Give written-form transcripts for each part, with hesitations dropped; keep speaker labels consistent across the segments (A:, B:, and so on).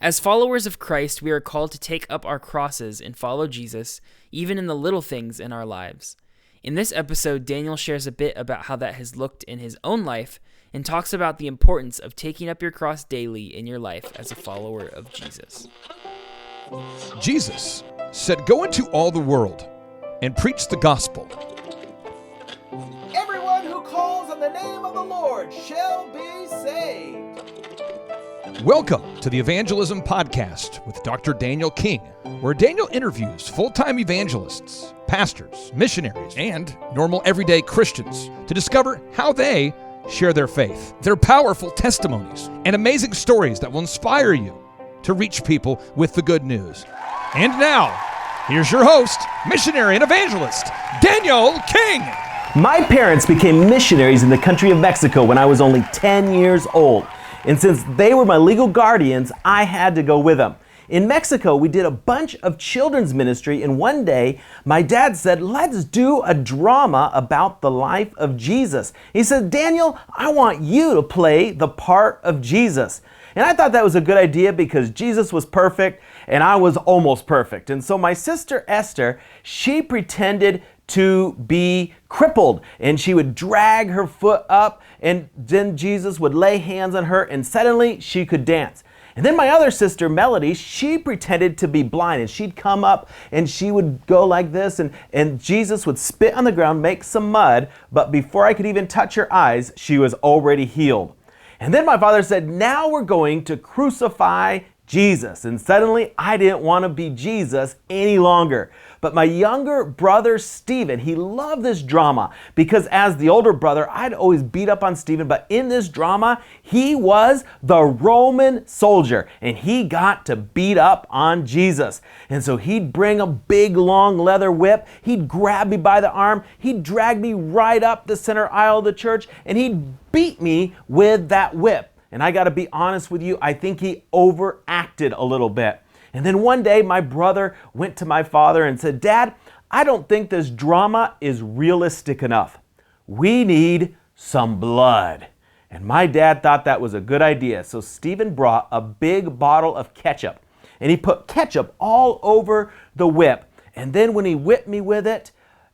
A: As followers of Christ, we are called to take up our crosses and follow Jesus, even in the little things in our lives. In this episode, Daniel shares a bit about how that has looked in his own life and talks about the importance of taking up your cross daily in your life as a follower of Jesus.
B: Jesus said, "Go into all the world and preach the gospel."
C: Everyone who calls on the name of the Lord shall be saved.
B: Welcome to the Evangelism Podcast with Dr. Daniel King, where Daniel interviews full-time evangelists, pastors, missionaries, and normal everyday Christians to discover how they share their faith, their powerful testimonies, and amazing stories that will inspire you to reach people with the good news. And now, here's your host, missionary and evangelist, Daniel King.
D: My parents became missionaries in the country of Mexico when I was only 10 years old. And since they were my legal guardians, I had to go with them. In Mexico, we did a bunch of children's ministry, and one day, my dad said, "Let's do a drama about the life of Jesus." He said, "Daniel, I want you to play the part of Jesus." And I thought that was a good idea because Jesus was perfect, and I was almost perfect. And so my sister Esther, she pretended to be crippled, and she would drag her foot up, and then Jesus would lay hands on her, and suddenly she could dance. And then my other sister Melody, she pretended to be blind, and she'd come up and she would go like this, and Jesus would spit on the ground, make some mud, but before I could even touch her eyes, she was already healed. And then my father said, "Now we're going to crucify Jesus." And suddenly I didn't want to be Jesus any longer. But my younger brother, Stephen, he loved this drama because as the older brother, I'd always beat up on Stephen. But in this drama, he was the Roman soldier and he got to beat up on Jesus. And so he'd bring a big long leather whip. He'd grab me by the arm. He'd drag me right up the center aisle of the church and he'd beat me with that whip. And I got to be honest with you, I think he overacted a little bit. And then one day my brother went to my father and said, "Dad, I don't think this drama is realistic enough. We need some blood." And my dad thought that was a good idea. So Stephen brought a big bottle of ketchup and he put ketchup all over the whip. And then when he whipped me with it,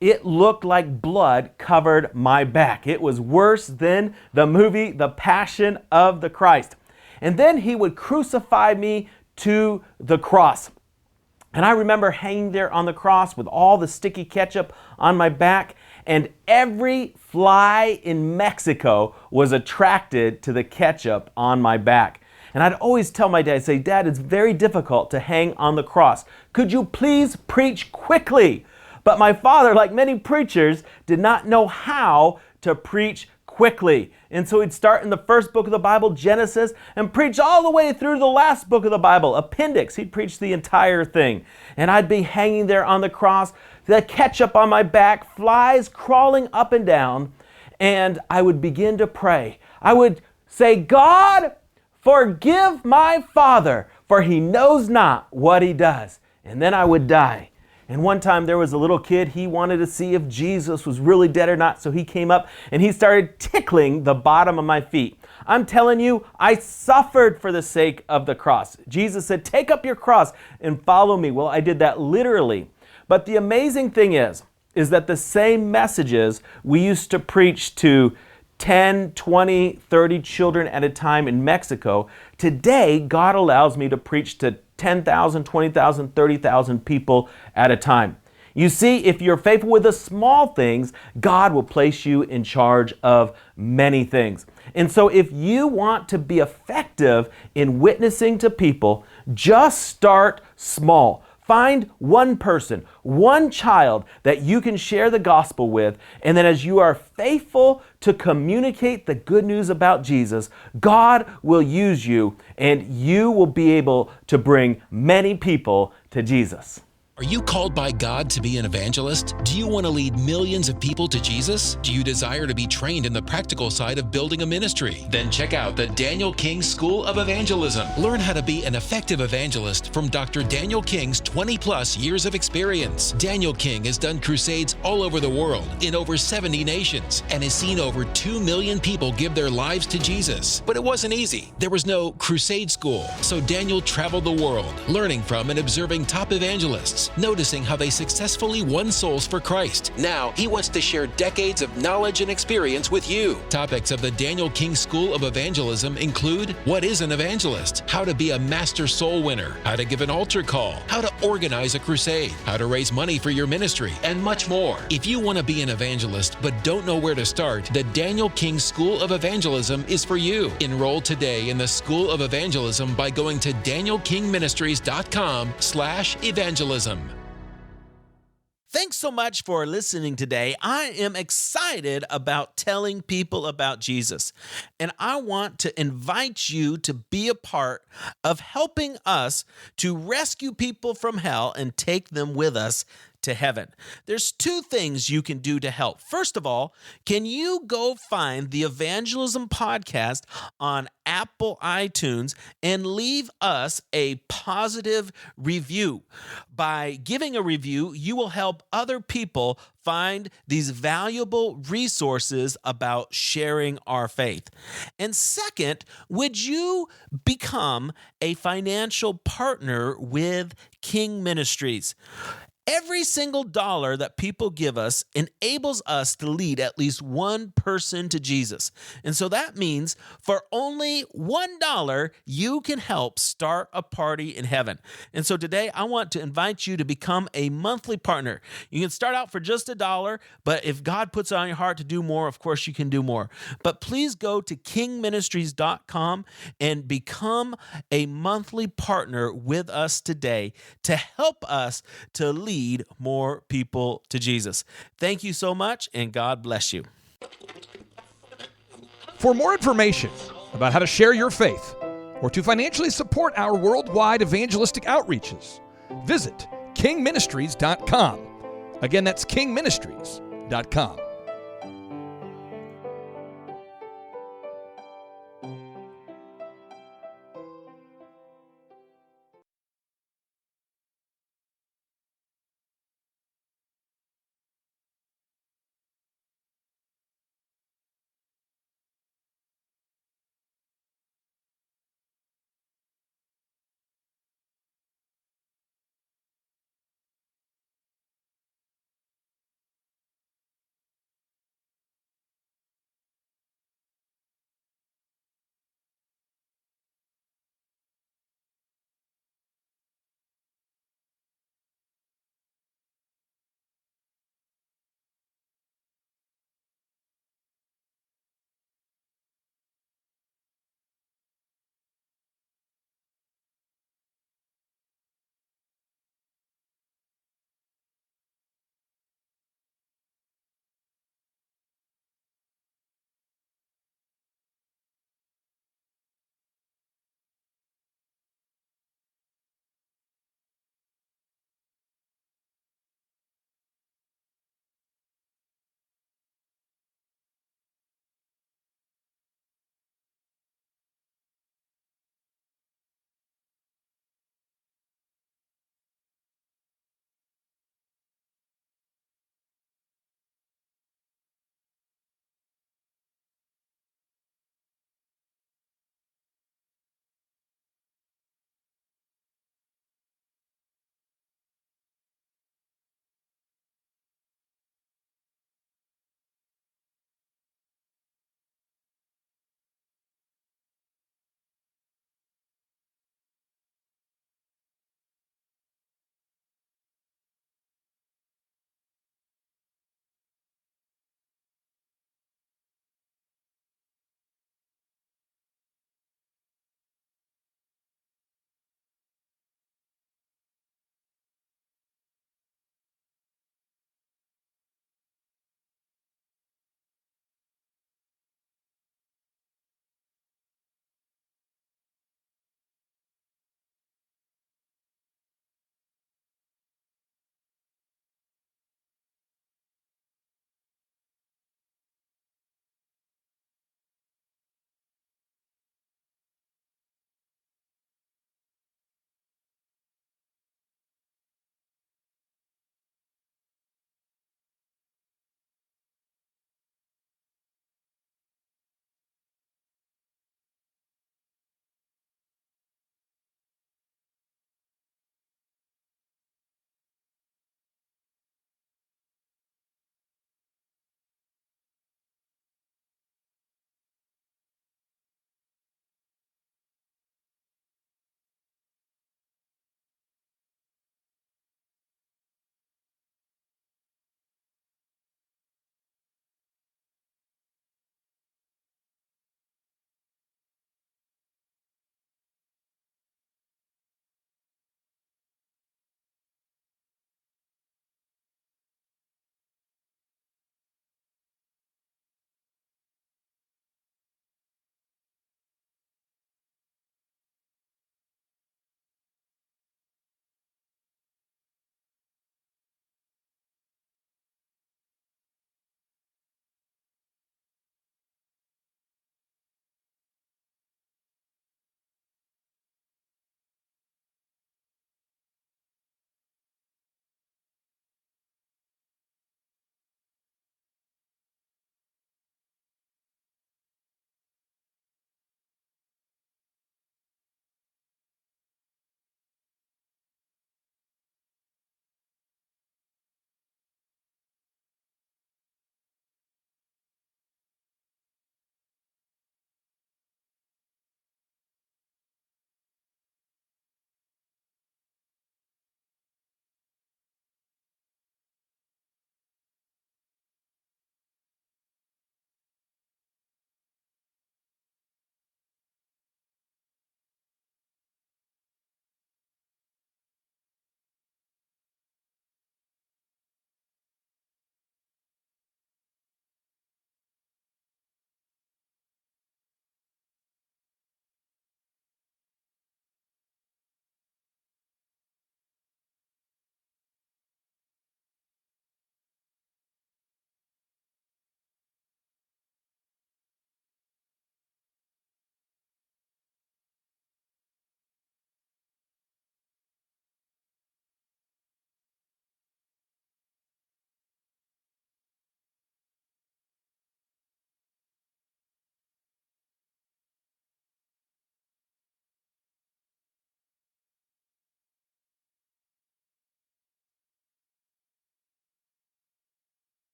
D: it looked like blood covered my back. It was worse than the movie, The Passion of the Christ. And then he would crucify me to the cross. And I remember hanging there on the cross with all the sticky ketchup on my back, and every fly in Mexico was attracted to the ketchup on my back. And I'd always tell my dad, say, "Dad, it's very difficult to hang on the cross. Could you please preach quickly?" But my father, like many preachers, did not know how to preach quickly. And so he'd start in the first book of the Bible, Genesis, and preach all the way through the last book of the Bible, Appendix. He'd preach the entire thing. And I'd be hanging there on the cross, the ketchup on my back, flies crawling up and down, and I would begin to pray. I would say, "God, forgive my father, for he knows not what he does." And then I would die. And one time there was a little kid, he wanted to see if Jesus was really dead or not, so he came up and he started tickling the bottom of my feet. I'm telling you, I suffered for the sake of the cross. Jesus said, "Take up your cross and follow me." Well, I did that literally. But the amazing thing is that the same messages we used to preach to 10, 20, 30 children at a time in Mexico, today God allows me to preach to 10,000, 20,000, 30,000 people at a time. You see, if you're faithful with the small things, God will place you in charge of many things. And so if you want to be effective in witnessing to people, just start small. Find one person, one child that you can share the gospel with, and then as you are faithful to communicate the good news about Jesus, God will use you and you will be able to bring many people to Jesus.
E: Are you called by God to be an evangelist? Do you want to lead millions of people to Jesus? Do you desire to be trained in the practical side of building a ministry? Then check out the Daniel King School of Evangelism. Learn how to be an effective evangelist from Dr. Daniel King's 20-plus years of experience. Daniel King has done crusades all over the world in over 70 nations and has seen over 2 million people give their lives to Jesus. But it wasn't easy. There was no crusade school. So Daniel traveled the world, learning from and observing top evangelists, noticing how they successfully won souls for Christ. Now, he wants to share decades of knowledge and experience with you. Topics of the Daniel King School of Evangelism include: what is an evangelist? How to be a master soul winner? How to give an altar call? How to organize a crusade? How to raise money for your ministry? And much more. If you want to be an evangelist but don't know where to start, the Daniel King School of Evangelism is for you. Enroll today in the School of Evangelism by going to danielkingministries.com/evangelism.
D: Thanks so much for listening today. I am excited about telling people about Jesus, and I want to invite you to be a part of helping us to rescue people from hell and take them with us to heaven. There's two things you can do to help. First of all, can you go find the Evangelism Podcast on Apple iTunes and leave us a positive review? By giving a review, you will help other people find these valuable resources about sharing our faith. And second, would you become a financial partner with King Ministries? Every single dollar that people give us enables us to lead at least one person to Jesus. And so that means for only $1, you can help start a party in heaven. And so today I want to invite you to become a monthly partner. You can start out for just $1, but if God puts it on your heart to do more, of course you can do more. But please go to kingministries.com and become a monthly partner with us today to help us to lead more people to Jesus. Thank you so much, and God bless you.
B: For more information about how to share your faith or to financially support our worldwide evangelistic outreaches, visit kingministries.com. Again, that's kingministries.com.